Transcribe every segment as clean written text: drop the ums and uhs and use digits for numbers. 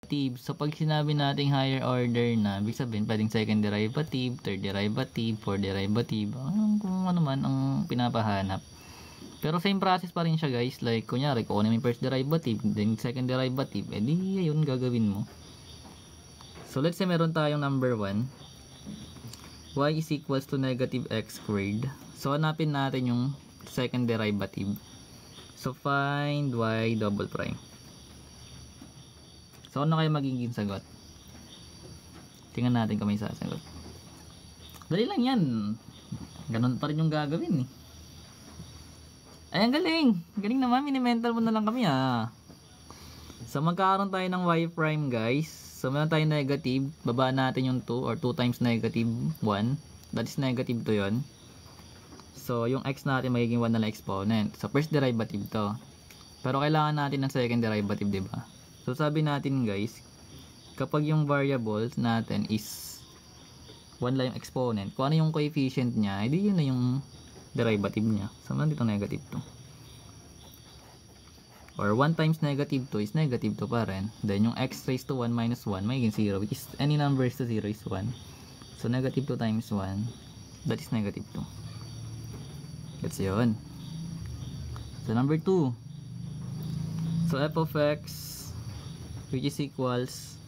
derivative. So, pag sinabi nating higher order na, ibig sabihin, pwedeng second derivative, third derivative, fourth derivative, kung ano man ang pinapahanap. Pero same process pa rin siya guys. Like, kunyari, kung ano yung first derivative, then second derivative, edi yun gagawin mo. So, let's say meron tayong number 1. Y is equals to negative x squared. So, hanapin natin yung second derivative. So, find y double prime. So, ano kayo magiging sagot? Tingnan natin kung may sasagot. Dali lang yan. Ganun pa rin yung gagawin eh. Ay, ang galing. Galing naman. Mini-mental mo na lang kami ha. So, magkakaroon tayo ng y prime guys. So, meron tayo negative. Baba natin yung 2 or 2 times negative 1. That is negative 2 yun. So, yung x natin magiging 1 na lang exponent. So, first derivative to. Pero kailangan natin ng second derivative, diba? So, sabi natin guys, kapag yung variables natin is 1 lang yung exponent, kung ano yung coefficient niya, edi yun na yung derivative niya. So, nandito negative 2. Or 1 times negative 2 is negative 2 pa rin. Then, yung x raised to 1 minus 1, magiging 0, which is any number raised to 0 is 1. So, negative 2 times 1, that is negative 2. That's yun. So, number 2. So, f of x which is equals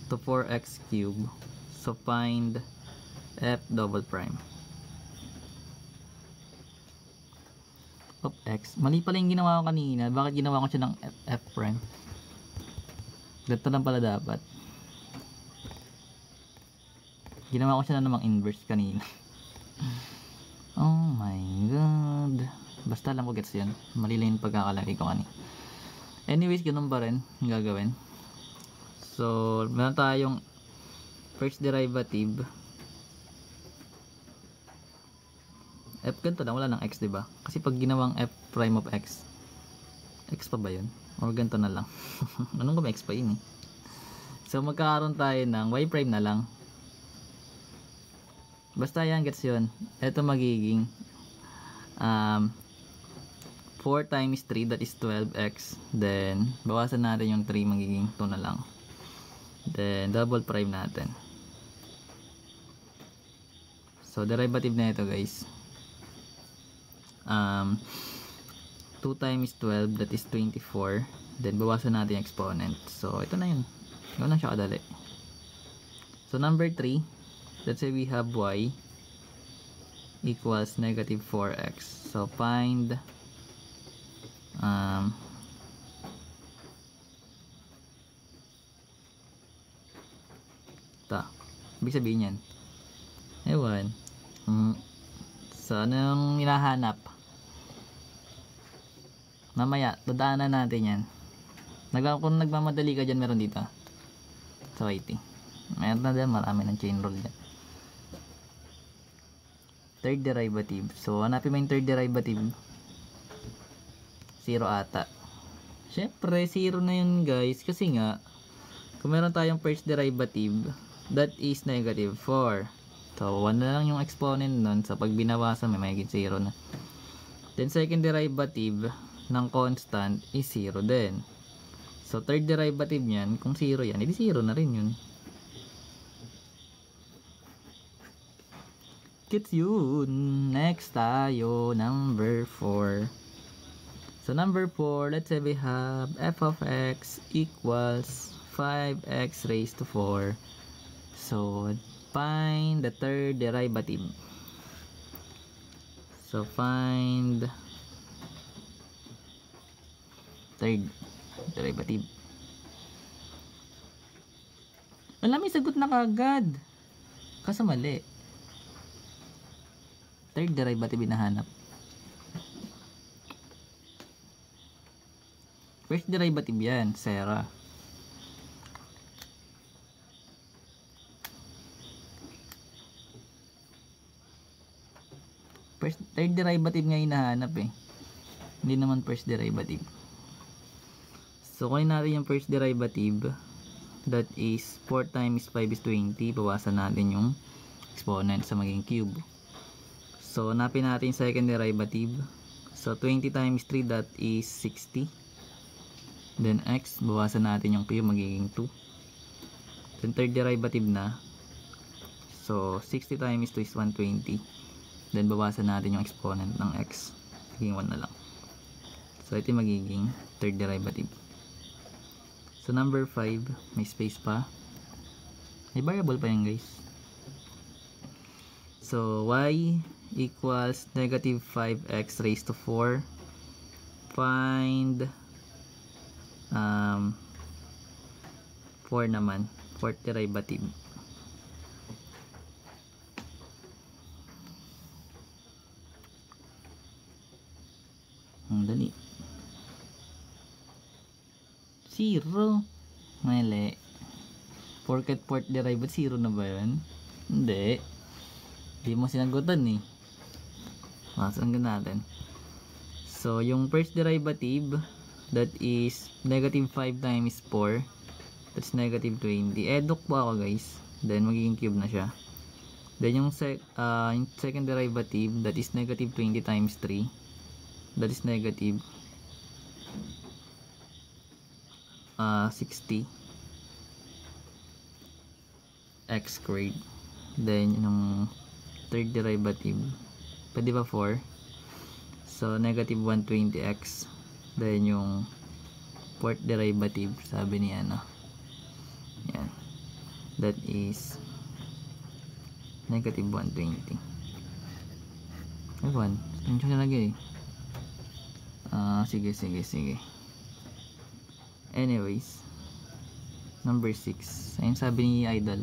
to 4x cube. So, find f double prime of x. Mali pala yung ginawa ko kanina. Bakit ginawa ko siya ng f prime? Ganito lang pala dapat. Ginawa ko siya na namang inverse kanina. Oh my god. Basta lang ko gets yan. Mali lang yung pagkakalaki ko kanina. Anyways, ganun pa rin yung gagawin. So, meron tayong first derivative. F ganito lang, wala ng x, diba? Kasi pag ginawang f prime of x, x pa ba yun? Or ganito na lang. Anong kung x pa yun eh? So, magkakaroon tayo ng y prime na lang. Basta yan, gets yun. Ito magiging 4 times 3, that is 12x. Then, bawasan natin yung 3, magiging 2 na lang. Then, double prime natin. So, derivative na ito guys. 2 times 12, that is 24. Then, bawasan natin yung exponent. So, ito na yun. Gawin na siya kadali. So, number 3. Let's say we have y equals negative 4x. So, find ibig sabihin yan, ewan. So, anong hinahanap? Mamaya, dadaanan natin yan. Kung nagmamadali ka dyan, meron dito. So, waiting. Meron na dyan, marami ng chain rule dyan. Third derivative. So, hanapin mo yung third derivative. 0 ata. Syempre, 0 na yun guys. Kasi nga, kung meron tayong first derivative, that is negative 4. So, 1 na lang yung exponent nun. So, pag binawasan, may magiging 0 na. Then, second derivative ng constant is 0 din. So, third derivative niyan, kung 0 yan, edi 0 na rin yun. Gets yun. Next tayo, number 4. So, number 4, let's say we have f of x equals 5x raised to 4. So, find the third derivative. So, find third derivative. Alam, may sagot na kagad. Kaso mali. Third derivative hinahanap. First derivative yan, Sarah. Third derivative nga hinahanap eh. Hindi naman first derivative. So, kunin natin yung first derivative. That is 4 times 5 is 20. Bawasan natin yung exponent sa maging cube. So, hanapin natin yung second derivative. So, 20 times 3, that is 60. Then x, bawasan natin yung cube, magiging 2. Then third derivative na. So 60 times 2 is 120. Then bawasan natin yung exponent ng x. Magiging 1 na lang. So ito yung magiging third derivative. So number 5, may space pa. May variable pa yan guys. So y equals negative 5x raised to 4. Find 4 naman, fourth derivative. Ang dali. 0. Mali. Porket fourth derivative 0 na ba yun? Hindi. Hindi mo sinagutan eh. Masanggan natin. So yung first derivative, that is negative 5 times 4, that's negative 20. Eduk po ako guys, then magiging cube na siya. Then yung second derivative, that is negative 20 times 3, that is negative 60 x squared. Then yung third derivative, pwede ba 4? So negative 120x. Then yung fourth derivative, sabi ni ano, yan, that is negative 120. Ay 1, saan siya nalagay? Sige. Anyways, number 6, ayun sabi ni Idol.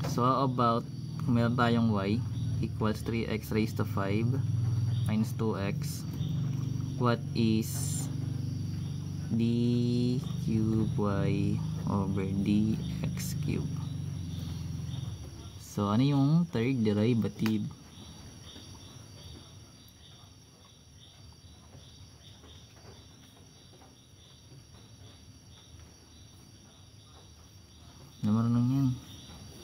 So about, kung meron tayong y equals 3x raised to 5 minus 2x, what is d cube y over dx cube? So ano yung third derivative? Namarunong yan.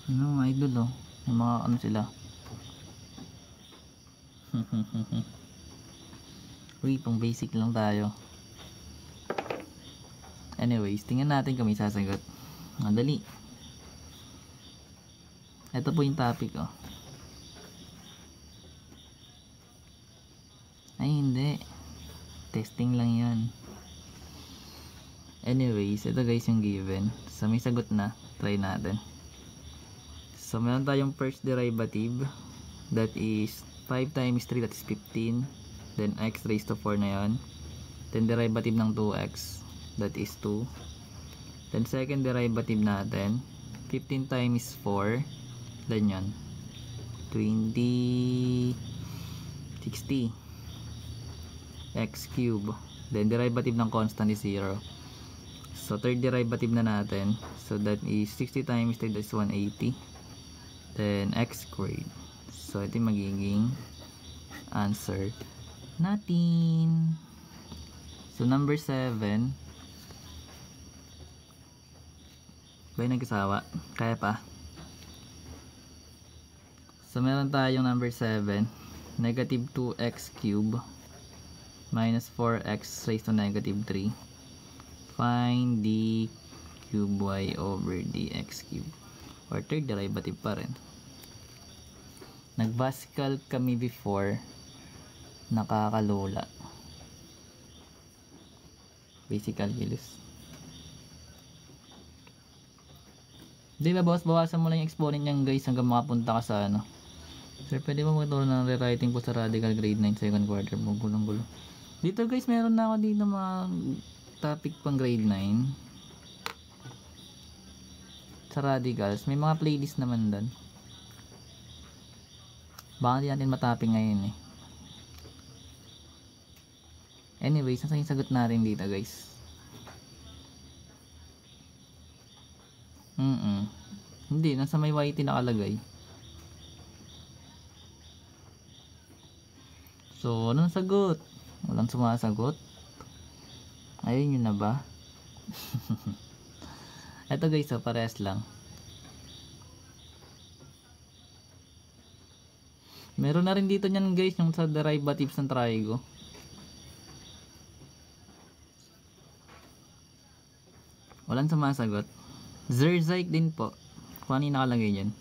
Ano mga idol oh, yung mga ano sila. Uy, pang basic lang tayo. Anyways, tingnan natin kung may sasagot. Madali. Ito po yung topic oh. Ay hindi, testing lang yan. Anyways, ito guys yung given. So may sagot na, try natin. So meron tayong first derivative, that is 5 times 3, that is 15. Then x raised to 4 na yun. Then derivative ng 2x, that is 2. Then second derivative natin, 15 times 4, then yun, 20, 60 x cube. Then derivative ng constant is 0. So third derivative na natin, so that is 60 times 3, that is 180. Then x squared. So ito yung magiging answer natin. So number 7, ba nagkasawa? Kaya pa. So meron tayong number 7, negative 2x cube minus 4x raised to negative 3. Find d cube y over dx cube, or third derivative pa rin. Nag-Pascal kami before, nakakalola. Basic calculus. Di ba boss, bawasan mo lang yung exponent niyan guys hanggang makapunta ka sa ano. Sir, pwede mo magturo ng rewriting po sa radical grade 9 second quarter. Gulo. Dito guys, meron na ako dito mga topic pang grade 9 sa radicals. May mga playlist naman doon. Baka hindi natin mataping ngayon eh. Anyways, nasa yung sagot natin dito guys. Hindi, nasa may YT nakalagay. So, anong sagot? Walang sumasagot. Ayun yun na ba? Ito guys, so parehas lang. Meron na rin dito nyan guys, yung sa derivatives ng trigo. Walang sumasagot. Zerzyte din po. Kung ano yung nakalagay dyan.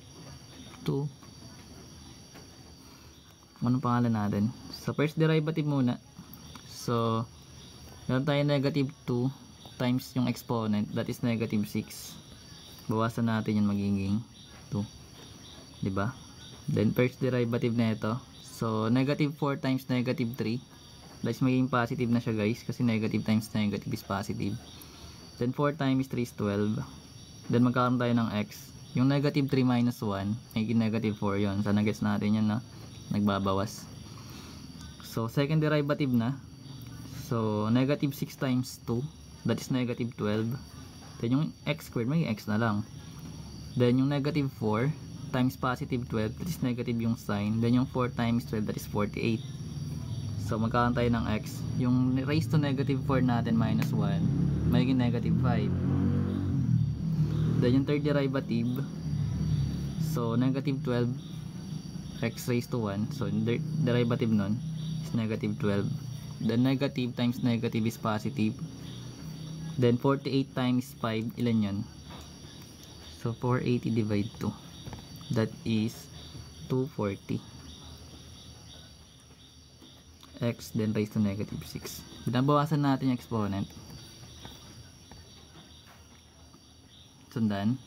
2. Anong pangalan natin? So, first derivative muna. So, meron tayo negative 2 times yung exponent. That is negative 6. Bawasan natin yung magiging 2. Diba? Then, first derivative na ito. So, negative 4 times negative 3. That is magiging positive na siya guys. Kasi negative times negative is positive. Then, 4 times 3 is 12. Then, magkakaroon tayo ng x. Yung negative 3 minus 1, magiging negative 4 yun. Sana gets natin yun na nagbabawas. So, second derivative na. So, negative 6 times 2. That is negative 12. Then, yung x squared, magiging x na lang. Then, yung negative 4 times positive 12, that is negative yung sign. Then, yung 4 times 12, that is 48. So, magkakaroon tayo ng x. Yung raised to negative 4 natin minus 1, magiging negative 5. Then, yung third derivative, so, negative 12 x raised to 1. So, the derivative nun is negative 12. Then, negative times negative is positive. Then, 48 times 5, ilan yun? So, 480 divide 2. That is 240. X, then raised to negative 6. Binabawasan natin yung exponent. Sundan.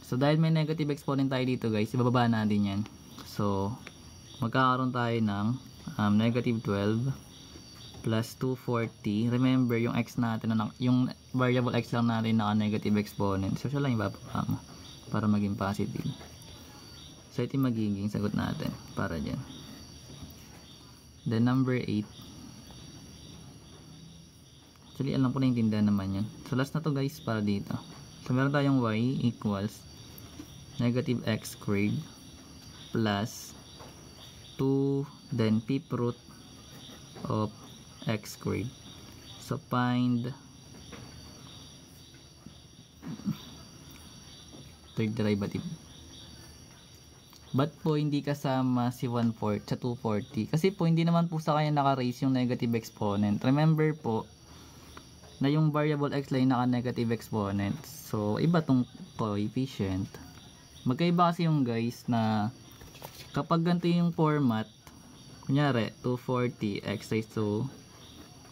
So, dahil may negative exponent tayo dito guys, ibababa natin yan. So, magkakaroon tayo ng negative 12 plus 240. Remember, yung x natin, yung variable x lang natin naka-negative exponent. So, siya lang ibababa mo para maging positive. So, ito yung magiging sagot natin para dyan. Then, number 8. Actually, alam ko na yung tindahan naman yun. So, last na to guys para dito. So, meron tayong y equals negative x squared plus 2 then fifth root of x squared. So, find third derivative. Ba't po hindi kasama si 1/4 sa 240? Kasi po hindi naman po sa kanya naka-raise yung negative exponent. Remember po na yung variable x lang naka-negative exponent. So, iba tong coefficient. Magkaiba kasi yung guys na kapag ganito yung format, kunyari 240 x raised to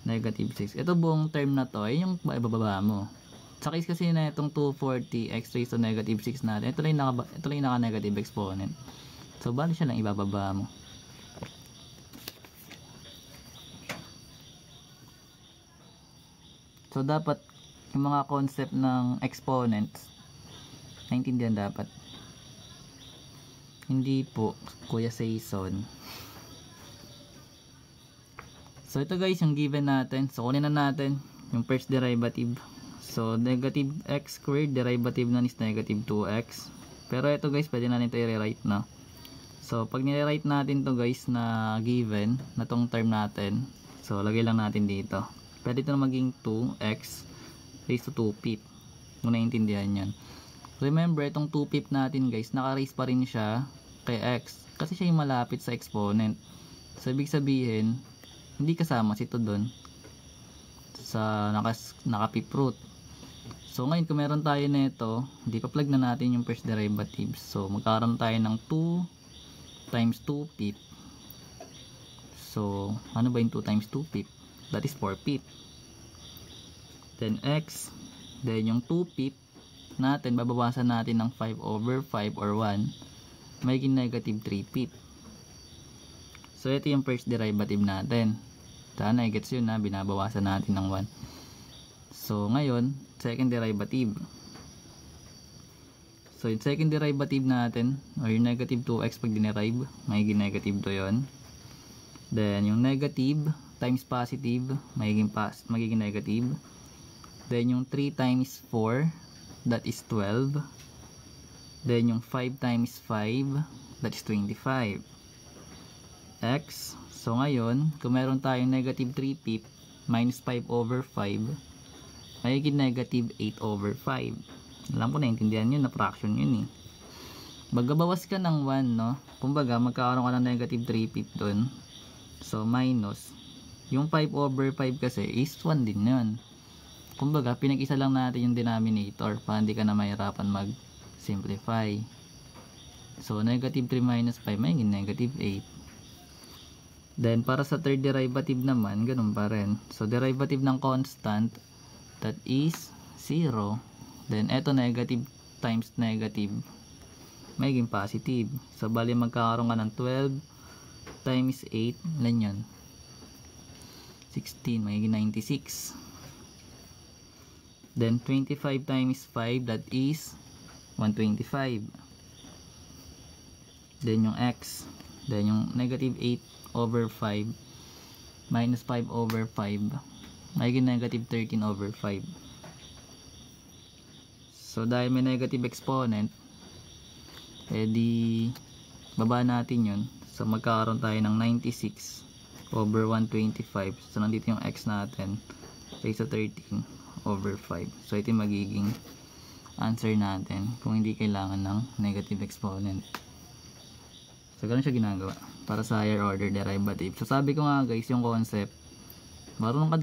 negative 6. Ito buong term na to ay yung ibababa mo. Sa case kasi na itong 240 x raised to negative 6 natin, ito lang yung naka-negative exponent. So, bali siya lang ibababa mo. So, dapat yung mga concept ng exponents naintindihan dapat. Hindi po, Kuya Sayson. So, ito guys, yung given natin. So, kunin na natin yung first derivative. So, negative x squared, derivative nun is negative 2x. Pero ito guys, pwede natin ito i-rewrite na. So, pag nire-write natin to guys na given, na tong term natin. So, lagay lang natin dito. Pwede ito na maging 2x raised to 2p. Kung naiintindihan yan. Remember, itong 2p natin guys, naka-raise pa rin siya kay x. Kasi siya yung malapit sa exponent. So, ibig sabihin, hindi kasama si ito doon sa naka-fifth root. So, ngayon, kung meron tayo nito, hindi pa plug na natin yung first derivative. So, magkakaroon tayo ng 2 times 2p. So, ano ba yung 2 times 2p? That is 4p. Then, x. Then, yung 2p natin, babawasan natin ng 5 over 5 or 1. Magiging negative 3p. So, ito yung first derivative natin. Sana i-gets yun na binabawasan natin ng 1. So, ngayon, second derivative. So, yung second derivative natin, or yung negative 2x pag dinerive, magiging negative to yun. Then, yung negative times positive, magiging negative. Then, yung 3 times 4, that is 12. Then, yung 5 times 5, that is 25. X. So, ngayon, kung meron tayong negative 3p minus 5 over 5, magiging negative 8 over 5. Alam ko, naintindihan yun, na fraction yun eh. Magbabawas ka ng 1, no? Kumbaga, magkakaroon ka ng negative 3p dun. So, minus. Yung 5 over 5 kasi is 1 din yun. kumbaga, pinag-isa lang natin yung denominator para hindi ka na mahirapan mag-simplify. So, negative 3 minus 5 magiging negative 8. Then, para sa third derivative naman, ganun pa rin. So, derivative ng constant, that is 0. Then, eto negative times negative, magiging positive. So, bali magkakaroon ka ng 12 times 8, lan yun? 16, magiging 96. Then, 25 times 5, that is 125. Then, yung x. Then, yung negative 8 over 5 minus 5 over 5, magiging negative 13 over 5. So, dahil may negative exponent, edi baba natin yun. So, magkakaroon tayo ng 96 over 125. So, nandito yung x natin. Raised to 13 over 5. So, ito yung magiging answer natin kung hindi kailangan ng negative exponent. So, ganun siya ginagawa para sa higher order derivative. So, sabi ko nga guys, yung concept, marunong ka